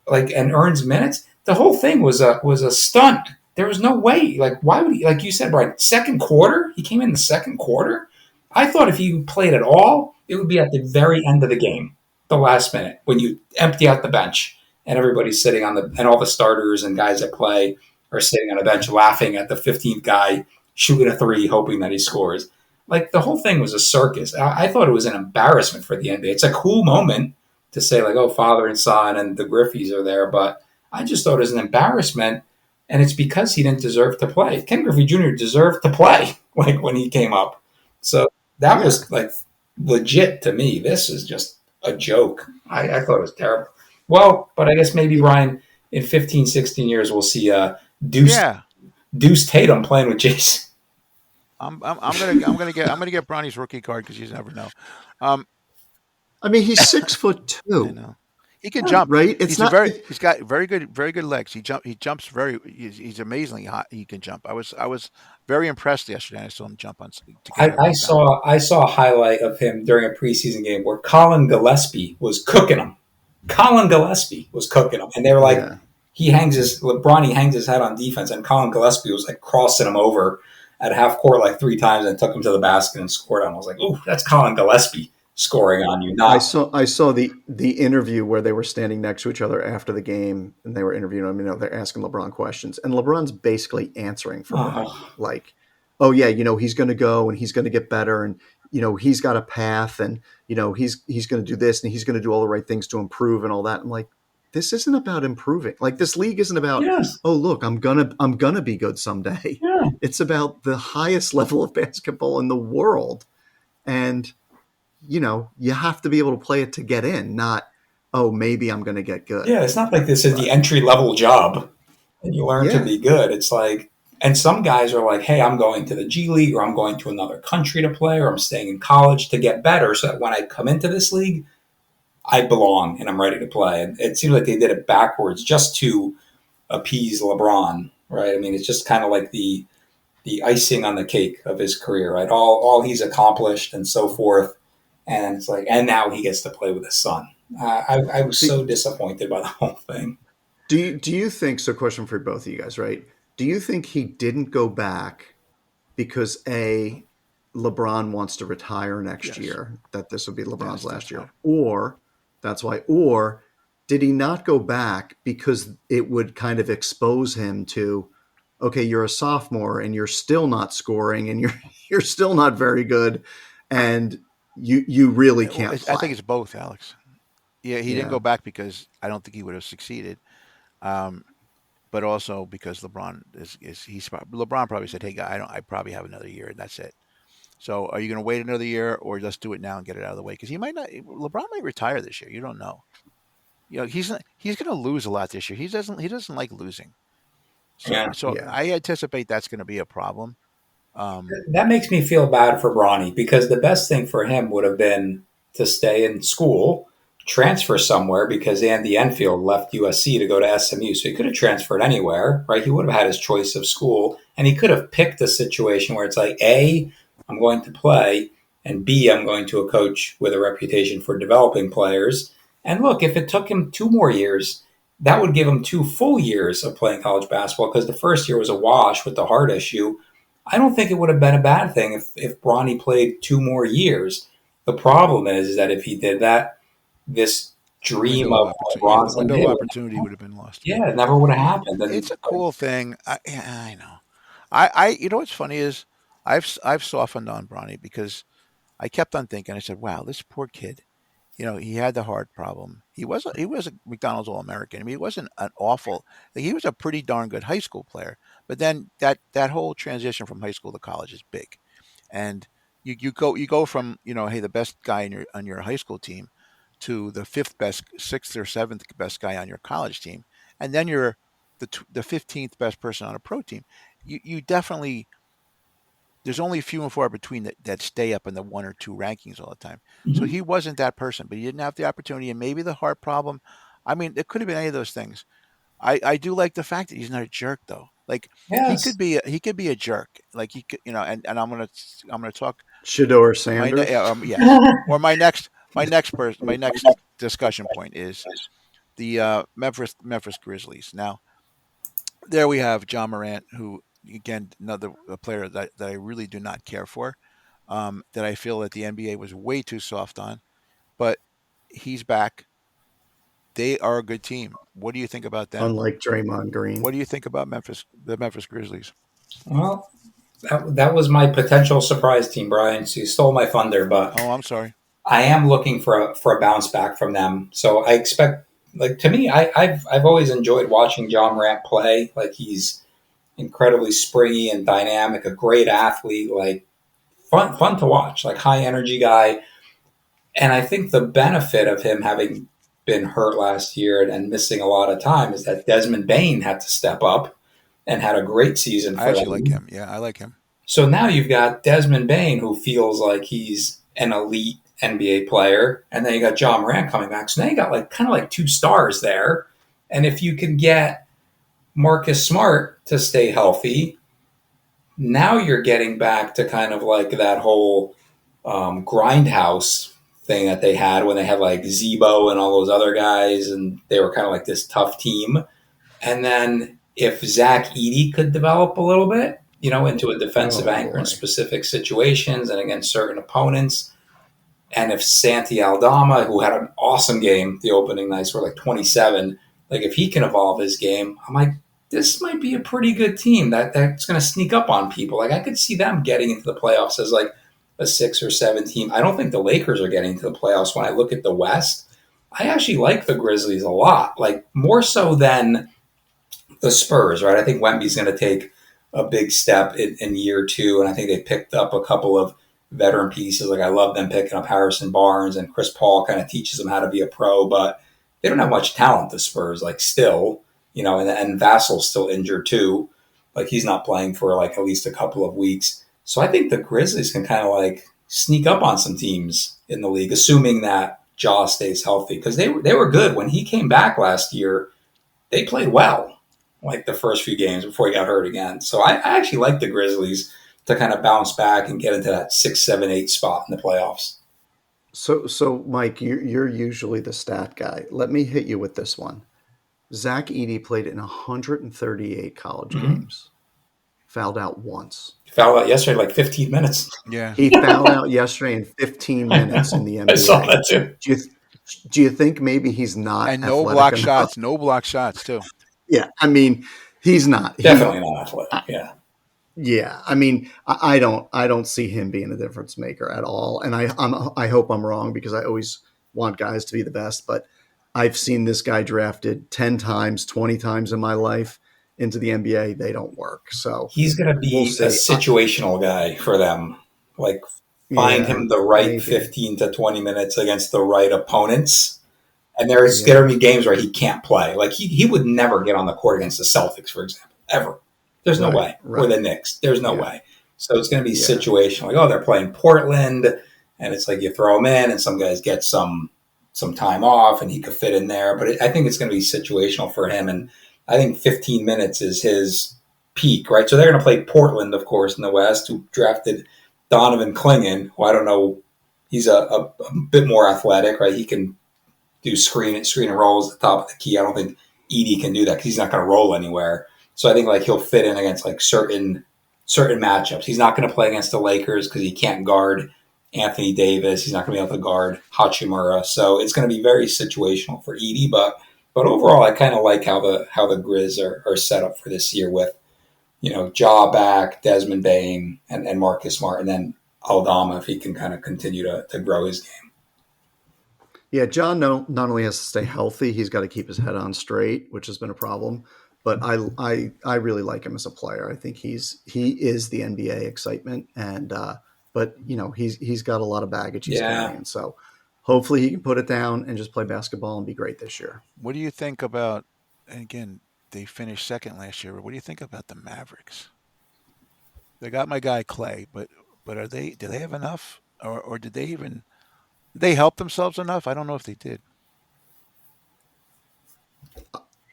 like and earns minutes, the whole thing was a stunt. There was no way. Like, why would he? Like you said, Brian, second quarter. He came in the second quarter. I thought if he played at all, it would be at the very end of the game, the last minute, when you empty out the bench and everybody's sitting on and all the starters and guys that play are sitting on a bench laughing at the 15th guy shooting a three, hoping that he scores. Like, the whole thing was a circus. I thought it was an embarrassment for the NBA. It's a cool moment to say, like, oh, father and son and the Griffeys are there, but I just thought it was an embarrassment, and it's because he didn't deserve to play. Ken Griffey Jr. deserved to play, like, when he came up. So that was, like, legit to me. This is just a joke. I thought it was terrible. Well, but I guess maybe, Ryan, in 15, 16 years, we'll see Yeah, Deuce Tatum playing with Jason. I'm gonna get Bronny's rookie card because you never know. Um, I mean, he's 6'2", I know he can jump. right? It's not. He's got very good legs. He jumps he's amazingly hot. He can jump. I was very impressed yesterday. I saw him jump to get a I rebound. saw a highlight of him during a preseason game where Colin Gillespie was cooking him. Colin Gillespie was cooking him, and they were like, Yeah. he hangs his head on defense, and Colin Gillespie was like crossing him over at half court like 3 times and took him to the basket and scored on him. I was like, "Ooh, that's Colin Gillespie scoring on you, I not." saw I saw the interview where they were standing next to each other after the game, and they were interviewing him. They're asking LeBron questions, and LeBron's basically answering for Bron, Oh, like, "Oh yeah, he's going to go and he's going to get better, and he's got a path, and he's going to do this and he's going to do all the right things to improve and all that." I'm like, this isn't about improving. Like, this league isn't about, yes, oh look, I'm gonna be good someday. yeah. It's about the highest level of basketball in the world, and you have to be able to play it to get in, not, oh, maybe I'm going to get good. Yeah, it's not like this is the But entry level job and you learn to yeah, be good. It's like, and some guys are like, hey, I'm going to the G League or I'm going to another country to play or I'm staying in college to get better so that when I come into this league, I belong and I'm ready to play. And it seems like they did it backwards just to appease LeBron, right? I mean, it's just kind of like the icing on the cake of his career, right? All he's accomplished and so forth. And it's like, and now he gets to play with his son. I was do, so disappointed by the whole thing. do you think so? Question for both of you guys, right? Do you think he didn't go back because LeBron wants to retire next Yes. year, that this would be LeBron's Yes, last that's year, why. or that's why, or did he not go back because it would kind of expose him to, okay, you're a sophomore and you're still not scoring and you're you're still not very good, and you really Well, can't I think play. it's both, Alex. Yeah, he didn't Yeah. go back because I don't think he would have succeeded. Um, but also because LeBron LeBron probably said, "Hey, guy, I probably have another year, and that's it." So, are you going to wait another year, or just do it now and get it out of the way? Because he might not. LeBron might retire this year. You don't know. He's going to lose a lot this year. He doesn't like losing. So Yeah. so Yeah. I anticipate that's going to be a problem. Um, That makes me feel bad for Bronny because the best thing for him would have been to stay in school, transfer somewhere because Andy Enfield left USC to go to SMU. So he could have transferred anywhere, right? He would have had his choice of school and he could have picked a situation where it's like, A, I'm going to play, and B, I'm going to a coach with a reputation for developing players. And look, if it took him 2 more years, that would give him 2 full years of playing college basketball because the first year was a wash with the heart issue. I don't think it would have been a bad thing if Bronny played 2 more years. The problem is that if he did that, this dream window of of opportunity. Yeah, the Bronson window of did, opportunity would have been lost. yeah, it never would have happened. And It's a cool thing. Yeah, I know. You know what's funny is I've softened on Bronny because I kept on thinking. I said, "Wow, this poor kid. He had the heart problem. He was a McDonald's All American. I mean, he wasn't an awful. He was a pretty darn good high school player. But then that whole transition from high school to college is big, and you go from hey, the best guy on your high school team to the fifth best, sixth or seventh best guy on your college team, and then you're the 15th best person on a pro team. You definitely there's only few and far between that stay up in the one or two rankings all the time. So Mhm. he wasn't that person, but he didn't have the opportunity, and maybe the heart problem. I mean, it could have been any of those things. I do like the fact that he's not a jerk though. Like Yes. he could be a jerk. Like he could, and I'm gonna talk Shador my Sanders. yes, or my next discussion point is the Memphis Grizzlies. Now there we have John Morant, who again another a player that I really do not care for, that I feel that the NBA was way too soft on, but he's back. They are a good team. What do you think about them? Unlike Draymond What Green. do you think about the Memphis Grizzlies? Well, that was my potential surprise team, Brian. So you stole my thunder, but Oh, I'm sorry. I am looking for a bounce back from them. So I expect, like to me, I've always enjoyed watching John Morant play. Like he's incredibly springy and dynamic, a great athlete, like fun to watch, like high energy guy. And I think the benefit of him having been hurt last year and missing a lot of time is that Desmond Bain had to step up and had a great season I for actually like them. him. Yeah, I like him. So now you've got Desmond Bain, who feels like he's an elite NBA player, and then you got John Morant coming back. So now you got like kind of like two stars there. And if you can get Marcus Smart to stay healthy, now you're getting back to kind of like that whole grindhouse thing that they had when they had like Zebo and all those other guys, and they were kind of like this tough team. And then if Zach Edey could develop a little bit, into a defensive Oh anchor in boy. specific situations and against certain opponents, and if Santi Aldama, who had an awesome game the opening night, scored like 27, like if he can evolve his game, I'm like, this might be a pretty good team that's going to sneak up on people. Like I could see them getting into the playoffs as like a 6 or 7 team. I don't think the Lakers are getting into the playoffs. When I look at the West, I actually like the Grizzlies a lot, like more so than the Spurs, right? I think Wemby's going to take a big step in year 2, and I think they picked up a couple of veteran pieces. Like I love them picking up Harrison Barnes, and Chris Paul kind of teaches them how to be a pro, but they don't have much talent. The Spurs, like still, and Vassal's still injured too. Like he's not playing for like at least a couple of weeks. So I think the Grizzlies can kind of like sneak up on some teams in the league, assuming that Jaw stays healthy, because they were good when he came back last year. They played well, like the first few games before he got hurt again. So I actually like the Grizzlies to kind of bounce back and get into that 6, 7, 8 spot in the playoffs. So Mike, you're usually the stat guy. Let me hit you with this one. Zach Edey played in 138 college Mm-hmm. games, fouled out once. He fouled out yesterday like 15 minutes. Yeah. He fouled out yesterday in 15 minutes in the NBA. I saw that too. Do you think maybe he's not And no athletic block enough? shots. No block shots, too. Yeah, I mean, he's not. Definitely not athletic. Yeah. Yeah, I mean, I don't see him being a difference maker at all. And I hope I'm wrong, because I always want guys to be the best. But I've seen this guy drafted 10 times, 20 times in my life into the NBA. They don't work. So He's going to be we'll a see. situational guy for them. Like find Yeah, him the right maybe. 15 to 20 minutes against the right opponents. And there's going to be games where he can't play. Like he would never get on the court against the Celtics, for example, ever. There's no way. Or the Knicks. There's no way. So it's going to be situational. Like, they're playing Portland, and it's like you throw him in, and some guys get some time off, and he could fit in there. But I think it's going to be situational for him, and I think 15 minutes is his peak, right? So they're going to play Portland, of course, in the West, who drafted Donovan Clingan, who I don't know. He's a bit more athletic, right? He can do screen and rolls at the top of the key. I don't think Edey can do that because he's not going to roll anywhere. So I think like he'll fit in against like certain matchups. He's not going to play against the Lakers because he can't guard Anthony Davis. He's not going to be able to guard Hachimura. So it's going to be very situational for Edey. But overall, I kind of like how the Grizz are set up for this year with Ja back, Desmond Bain, and Marcus Smart, and then Aldama if he can kind of continue to grow his game. Yeah, John not only has to stay healthy, he's got to keep his head on straight, which has been a problem. But I really like him as a player. I think he is the NBA excitement, and but he's got a lot of baggage he's carrying. So hopefully he can put it down and just play basketball and be great this year. What do you think about? And again, they finished second last year. But what do you think about the Mavericks? They got my guy Clay, but do they have enough, or did they help themselves enough? I don't know if they did.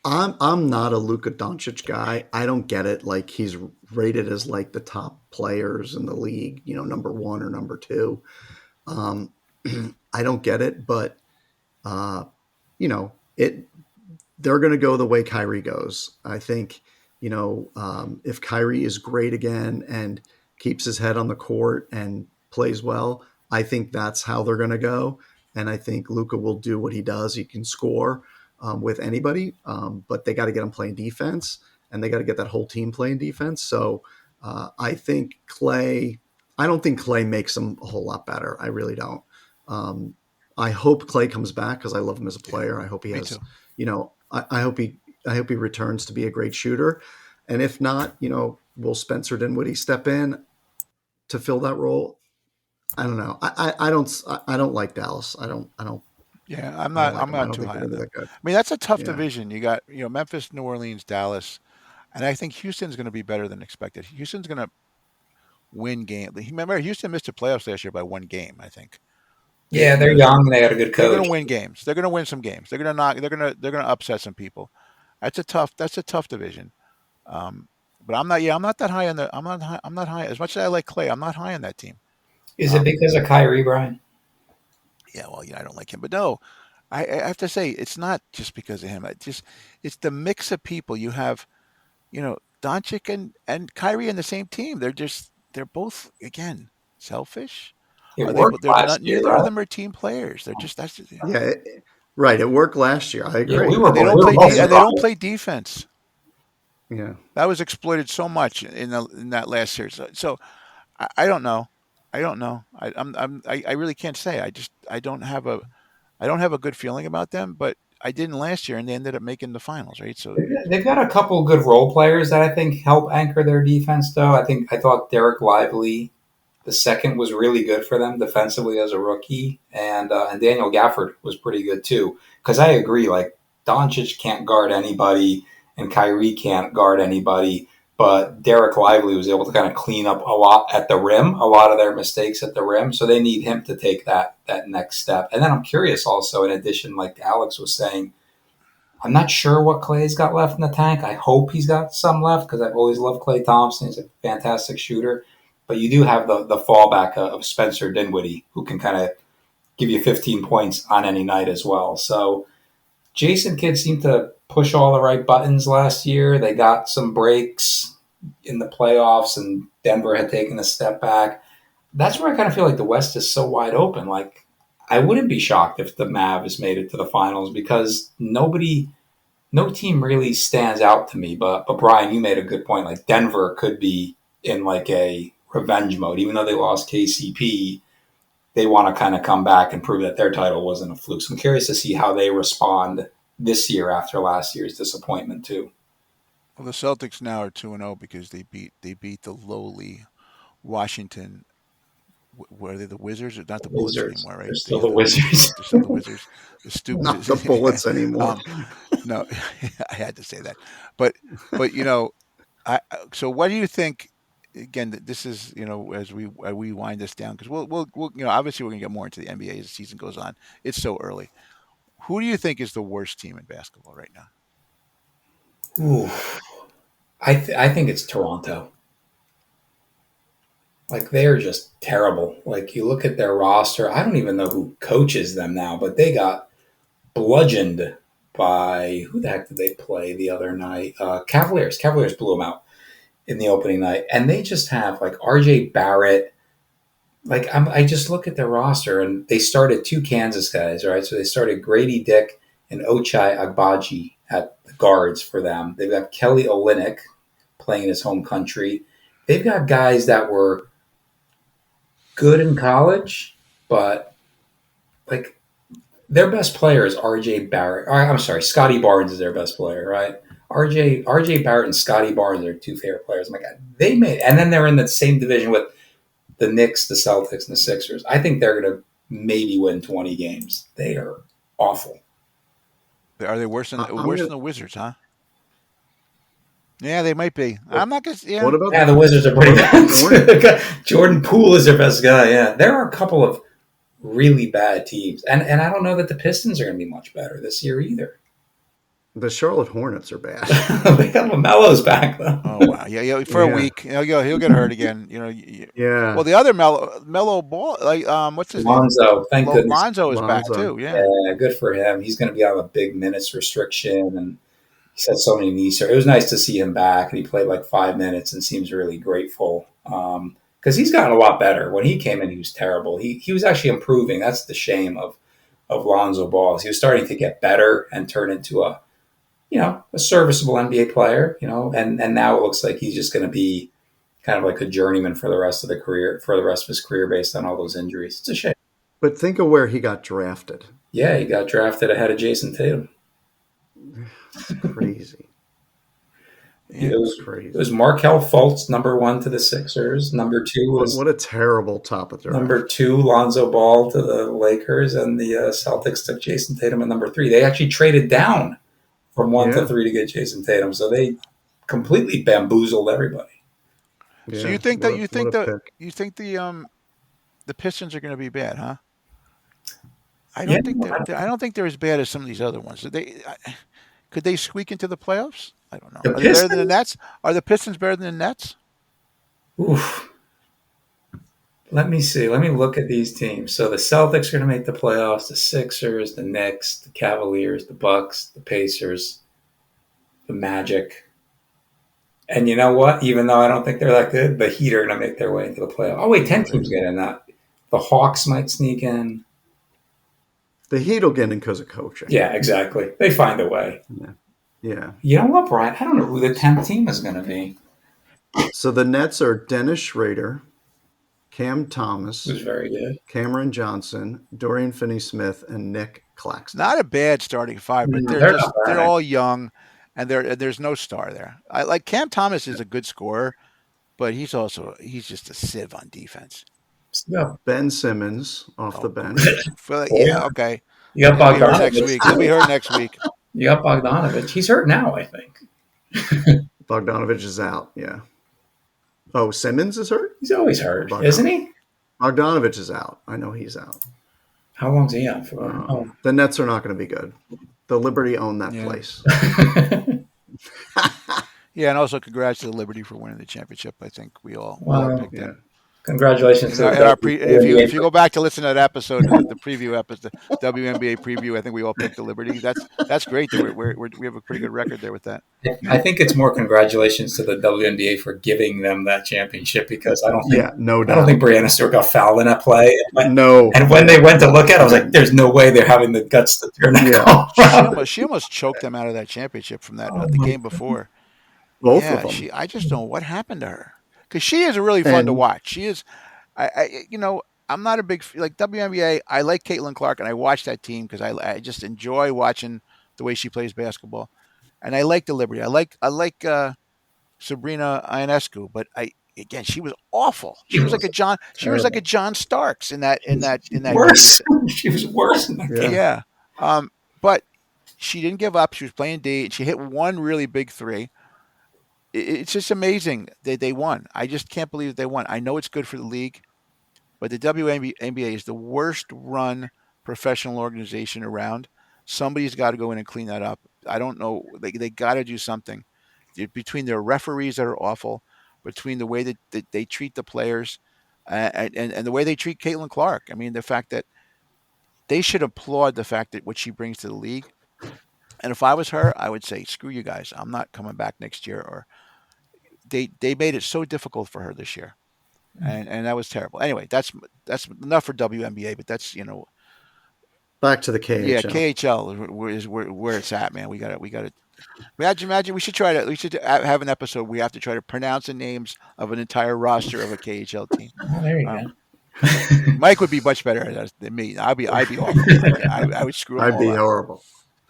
I'm not a Luka Doncic guy. I don't get it. Like he's rated as like the top players in the league, number 1 or number 2. I don't get it, but it. They're going to go the way Kyrie goes. I think if Kyrie is great again and keeps his head on the court and plays well, I think that's how they're going to go. And I think Luka will do what he does. He can score with anybody, but they got to get him playing defense, and they got to get that whole team playing defense. So I think I don't think Clay makes them a whole lot better. I really don't. I hope Clay comes back because I love him as a player. I hope he has, I hope he returns to be a great shooter. And if not, will Spencer Dinwiddie step in to fill that role? I don't know. I don't like Dallas. I don't. Yeah, I'm not too high on that. I mean, that's a tough division. You got Memphis, New Orleans, Dallas, and I think Houston's going to be better than expected. Houston's going to win game. Remember, Houston missed the playoffs last year by 1 game. I think. Yeah, they're young. They got a good coach. They're going to win games. They're going to win some games. They're going to upset some people. That's a tough division. But I'm not that high on the. I'm not high as much as I like Clay. I'm not high on that team. Is it because of Kyrie, Bryan? Yeah, well, I don't like him, but no. I have to say it's not just because of him. It's the mix of people you have. Doncic and Kyrie in the same team. They're both again selfish. It Are they? worked But they're last not. year, Neither of though. them are team players. They're just that's Yeah, right. It worked last year. I Yeah, agree. and they we don't were play both and they don't surprised. play defense. Yeah. That was exploited so much in that last series. So I don't know. I don't know. I really can't say. I don't have a good feeling about them, but I didn't last year, and they ended up making the finals, right? So They've got a couple good role players that I think help anchor their defense, though. I thought Derek Lively, the second, was really good for them defensively as a rookie, and Daniel Gafford was pretty good too. Because I agree, like Doncic can't guard anybody, and Kyrie can't guard anybody, but Derek Lively was able to kind of clean up a lot at the rim, a lot of their mistakes at the rim. So they need him to take that next step. And then I'm curious, also, in addition, like Alex was saying. I'm not sure what Clay's got left in the tank. I hope he's got some left because I've always loved Clay Thompson. He's a fantastic shooter. But you do have the fallback of Spencer Dinwiddie, who can kind of give you 15 points on any night as well. So Jason Kidd seemed to push all the right buttons last year. They got some breaks in the playoffs, and Denver had taken a step back. That's where I kind of feel like the West is so wide open. Like, I wouldn't be shocked if the Mavs made it to the finals because no team really stands out to me. But Brian, you made a good point. Like Denver could be in like a revenge mode, even though they lost KCP. They want to kind of come back and prove that their title wasn't a fluke. So I'm curious to see how they respond this year after last year's disappointment too. well, the Celtics now are 2-0 because they beat the lowly Washington. Were they the Wizards? Not the Bullets Wizards, anymore, they're right? still the Wizards. They're still the Wizards. The Not stupid. the bullets anymore. No, I had to say that. But but so what do you think? Again, this is as we wind this down because we'll obviously we're gonna get more into the NBA as the season goes on. It's so early. Who do you think is the worst team in basketball right now? Ooh, I think it's Toronto. Like they're just terrible. Like you look at their roster. I don't even know who coaches them now, but they got bludgeoned by who the heck did they play the other night? Cavaliers. Cavaliers blew them out in the opening night, and they just have like R.J. Barrett. Like I just look at their roster, and they started two Kansas guys, right? So they started Grady Dick and Ochai Agbaji at the guards for them. They've got Kelly Olynyk playing in his home country. They've got guys that were good in college, but like their best player is RJ Barrett. I'm sorry, Scotty Barnes is their best player, right? RJ Barrett and Scotty Barnes are two favorite players. Oh my God, they made, and then they're in the same division with the Knicks, the Celtics, and the Sixers. I think they're going to maybe win 20 games. They are awful. Are they worse than I'm worse gonna. than the Wizards? Huh? Yeah, they might be. I'm not gonna. What Yeah, about Yeah, the Wizards are what pretty about the Hornets? bad. Jordan Poole is their best guy. Yeah, there are a couple of really bad teams, and I don't know that the Pistons are going to be much better this year either. The Charlotte Hornets are bad. They have Lamelo's back though. Oh wow, yeah, yeah. For a Yeah, week, he'll get hurt again. Well, yeah. the other mellow ball, like what's his name? Lonzo, thank goodness. Lonzo is back Lonzo. too. Yeah, Yeah, good for him. He's going to be on a big minutes restriction, and he's had so many knee surgeries. It was nice to see him back, and he played like 5 minutes and seems really grateful because he's gotten a lot better. When he came in, he was terrible. He was actually improving. That's the shame of Lonzo Ball. He was starting to get better and turn into a serviceable NBA player. And now it looks like he's just going to be kind of like a journeyman for the rest of his career based on all those injuries. It's a shame. But think of where he got drafted. Yeah, he got drafted ahead of Jason Tatum. It's crazy. yeah. It It's was it crazy. was Markel Fultz, number one to the Sixers. Number two was What a terrible top of number draft. two Lonzo Ball to the Lakers, and the Celtics took Jason Tatum at number three. They actually traded down from one to Yeah, three to get Jason Tatum, so they completely bamboozled everybody. So yeah. you think that What a pick. you think the Pistons are going to be bad, huh? Yeah, I don't think they're as bad as some of these other ones. Could they squeak into the playoffs? I don't know. the Are they better than the Pistons. Nets? Are the Pistons better than the Nets? Oof. Let me see. Let me look at these teams. So the Celtics are going to make the playoffs. The Sixers, the Knicks, the Cavaliers, the Bucks, the Pacers, the Magic. And you know what? Even though I don't think they're that good, the Heat are going to make their way into the playoffs. Oh wait, 10 teams get in that. The Hawks might sneak in. The Heat will get in because of coaching. Yeah, exactly. They find a way. Yeah. You know what, Brian? I don't know who the 10th team is going to be. So the Nets are Dennis Schrader, Cam Thomas, Who's very good. Cameron Johnson, Dorian Finney-Smith, and Nick Claxton. Not a bad starting five, but They're not they're bad. all young, and there's no star there. I like Cam Thomas is a good scorer, but he's just a sieve on defense. Yeah. Ben Simmons off Oh, the bench. Yeah, okay. You got He'll be hurt next Bogdanovich. week. He'll be hurt next week. You got Bogdanovich. He's hurt now, I think. Bogdanovich is out. Yeah. Oh, Simmons is hurt? He's always hurt, Bogdanovich. isn't he? Bogdanovich is out. I know he's out. How long's he out for? The Nets are not going to be good. The Liberty own that Yeah. place. Yeah, and also congrats to the Liberty for winning the championship. I think we all picked Yeah. them. Congratulations to If you go back to listen to that episode, the preview episode, the WNBA preview, I think we all picked the Liberty. That's great. That we have a pretty good record there with that. I think it's more congratulations to the WNBA for giving them that championship because I don't think no doubt. I don't think Brianna Stewart got fouled in that play. No. And when they went to look at it, I was like, "There's no way they're having the guts to turn that call around." She almost choked them out of that championship from the game before. Both of them. I just don't know what happened to her because she is really fun to watch. She is, I'm not a big like WNBA. I like Caitlin Clark and I watch that team because I just enjoy watching the way she plays basketball, and I like the Liberty. I like Sabrina Ionescu, but she was awful. She was like a John. She was like a John Starks in that Worse. game. She was worse in that game. Yeah. But she didn't give up. She was playing D. She hit one really big three. It's just amazing that they won. I just can't believe that they won. I know it's good for the league, but the WNBA is the worst run professional organization around. Somebody's got to go in and clean that up. I don't know. They got to do something. Between their referees that are awful, between the way that they treat the players, and the way they treat Caitlin Clark. I mean, the fact that they should applaud the fact that what she brings to the league. And if I was her, I would say, screw you guys. I'm not coming back next year. Or they made it so difficult for her this year. And that was terrible. Anyway, that's enough for WNBA, but that's back to the KHL. Yeah, KHL is where it's at, man. We got to imagine we should have an episode where we have to try to pronounce the names of an entire roster of a KHL team. Oh, there you go. Mike would be much better at that than me. I'd be awful. I would screw them all up. Horrible.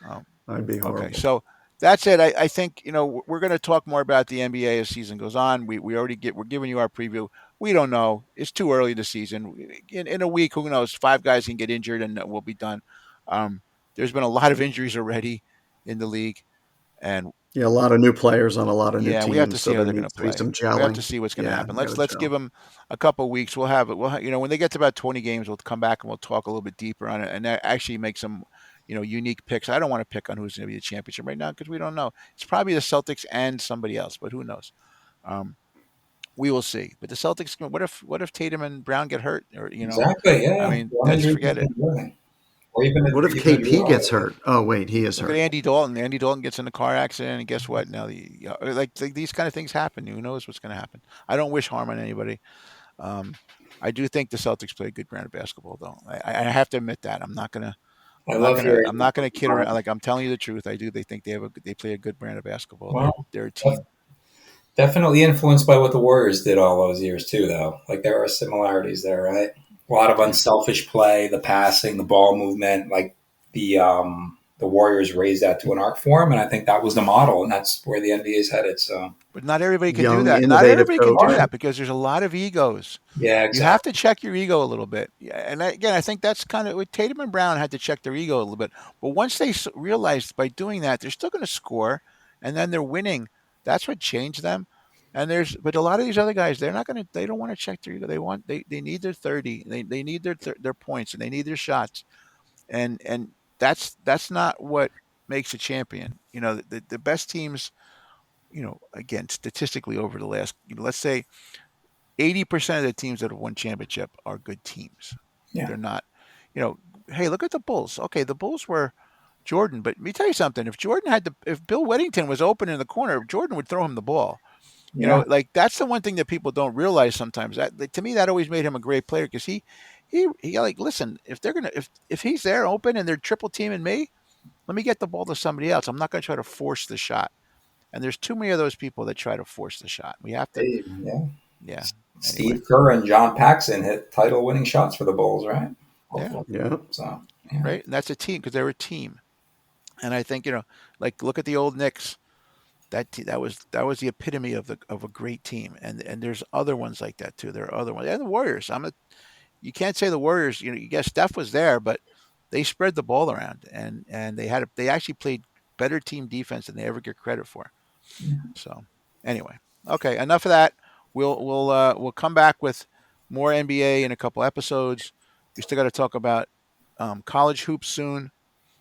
Oh. I'd be horrible. Okay, so that's it. I think we're going to talk more about the NBA as season goes on. We're giving you our preview. We don't know. It's too early this season. In a week, who knows? 5 guys can get injured and we'll be done. There's been a lot of injuries already in the league, and a lot of new players on a lot of new teams. We have to see how they're going to play. Some we have to see what's going to happen. Let's give them a couple of weeks. We'll have it. When they get to about 20 games, we'll come back and we'll talk a little bit deeper on it and actually make some unique picks. I don't want to pick on who's going to be the championship right now because we don't know. It's probably the Celtics and somebody else, but who knows? We will see. But the Celtics, what if Tatum and Brown get hurt? Or Exactly. Yeah. I mean, let's forget it. Or even what if KP gets hurt? Oh wait, he is hurt. Look at Andy Dalton. Andy Dalton gets in a car accident, and guess what? Now like these kind of things happen. Who knows what's going to happen? I don't wish harm on anybody. I do think the Celtics play a good brand of basketball, though. I have to admit that. I'm not gonna kid around. Like I'm telling you the truth. I do. They think they play a good brand of basketball. Well, they're a team. Definitely influenced by what the Warriors did all those years too, though. Like there are similarities there, right? A lot of unselfish play, the passing, the ball movement. Like the Warriors raised that to an art form, and I think that was the model, and that's where the NBA is headed. So, but not everybody can do that. Not everybody can do that because there's a lot of egos. Yeah, exactly. You have to check your ego a little bit. Yeah, and again, I think that's kind of what Tatum and Brown had to check their ego a little bit. But once they realized by doing that, they're still going to score, and then they're winning. That's what changed them. But a lot of these other guys, they don't want to check their ego. They need their 30. They need their points and they need their shots. And that's not what makes a champion. The best teams, again, statistically over the last, let's say 80% of the teams that have won championship are good teams. Yeah. They're not, hey, look at the Bulls. Okay, the Bulls were Jordan, but let me tell you something. If Bill Weddington was open in the corner, Jordan would throw him the ball. Yeah. Like that's the one thing that people don't realize sometimes. To me, that always made him a great player because he like, listen, if he's there open and they're triple teaming me, let me get the ball to somebody else. I'm not going to try to force the shot. And there's too many of those people that try to force the shot. We have to, Yeah. yeah. Anyway, Steve Kerr and John Paxson hit title-winning shots for the Bulls, right? yeah, Yeah. So, yeah. right. And that's a team because they're a team. And I think like look at the old Knicks. That was the epitome of a great team. And there's other ones like that too. There are other ones. And the Warriors. You can't say the Warriors. You guess Steph was there, but they spread the ball around and they actually played better team defense than they ever get credit for. Yeah. So anyway, okay, enough of that. We'll come back with more NBA in a couple episodes. We still got to talk about college hoops soon.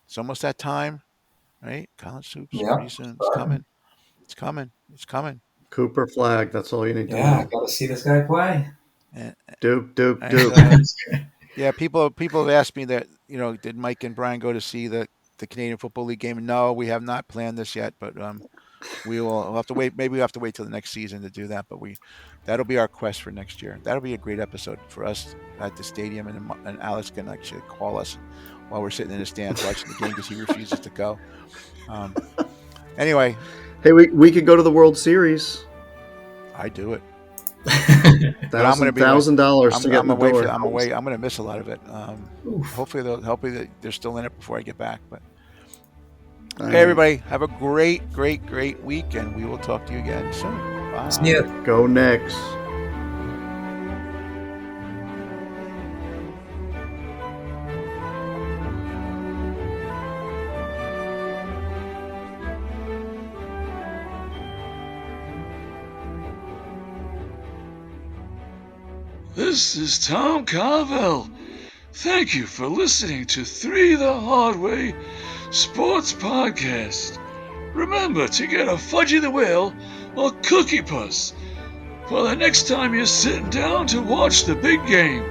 It's almost that time, right? College hoops Yeah. pretty soon. It's coming. It's coming. It's coming. Cooper Flag. That's all you need to Yeah, I know. got to see this guy play. And, Duke, Duke, and Duke. yeah, people have asked me that. Did Mike and Bryan go to see the Canadian Football League game? No, we have not planned this yet, but we'll have to wait. Maybe we'll have to wait till the next season to do that. But that'll be our quest for next year. That'll be a great episode for us at the stadium, and Alex can actually call us while we're sitting in the stands watching the game because he refuses to go. Anyway, Hey, we could go to the World Series. I do it. But I'm going to be $1,000 to get in the door. I'm away. I'm going to miss a lot of it. Hopefully they're still in it before I get back. But okay, everybody, have a great week, and we will talk to you again soon. Bye. See ya. Go Knicks. This is Tom Carvel. Thank you for listening to 3 the Hard Way Sports Podcast. Remember to get a Fudgy the Whale or Cookie Puss for the next time you're sitting down to watch the big game.